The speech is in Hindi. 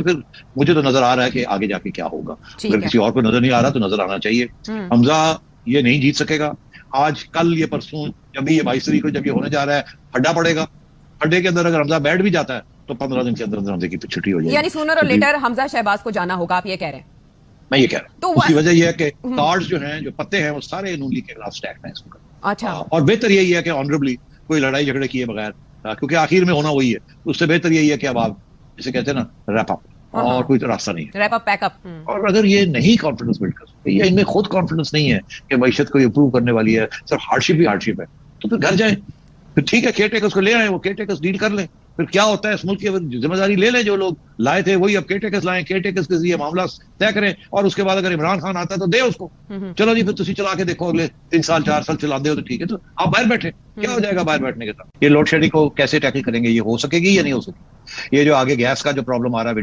फिर मुझे तो नजर आ रहा है कि आगे जाके क्या होगा। अगर किसी और को नजर नहीं आ रहा तो नजर आना चाहिए। हमजा ये नहीं जीत सकेगा आज कल ये परसों, जब भी ये 22 तारीख को जब ये होने जा रहा है, हड्डा पड़ेगा। हड्डे के अंदर अगर हमजा बैठ भी जाता है तो 15 दिन के अंदर हमजे की छुट्टी हो जाएगी। यानी सूनर और लेटर हमजा शहबाज को जाना होगा, आप ये कह रहे हैं? मैं ये कह रहा हूँ। तो उसकी वजह यह है कि कार्ड्स जो हैं, जो पत्ते हैं, वो सारे नून लीग के खिलाफ स्टैक हैं इसमें। अच्छा। और बेहतर यही है कि ऑनरेबली कोई लड़ाई झगड़े किए बगैर, क्योंकि आखिर में होना वही है, उससे बेहतर यही है कि अब आप जिसे कहते हैं ना रैप अप, और कोई रास्ता नहीं है। Wrap up, pack up. और अगर ये नहीं कॉन्फिडेंस बिल्ड कर सकते, या इनमें खुद कॉन्फिडेंस नहीं है कि मैशत को इंप्रूव करने वाली है, सिर्फ हार्डशिप ही हार्डशिप है, तो फिर घर जाए। फिर ठीक है, केयर टेकर्स को ले आए, वो केयर टेकर्स डील कर लें। फिर क्या होता है, इस मुल्क की जिम्मेदारी ले लें, जो लोग लाए थे वही अब केयर टेकर्स लाएं, केयर टेकर्स के जरिए मामला तय करें, और उसके बाद अगर इमरान खान आता है तो दे उसको। चलो जी, फिर तुम चला के देखो, अगले 3 साल 4 साल चला दे हो तो ठीक है, तो आप बाहर बैठे, क्या हो जाएगा बाहर बैठने के साथ? ये लोड शेडिंग को कैसे टैकल करेंगे? ये हो सकेगी या नहीं हो सकेगी? ये जो आगे गैस का जो प्रॉब्लम आ रहा है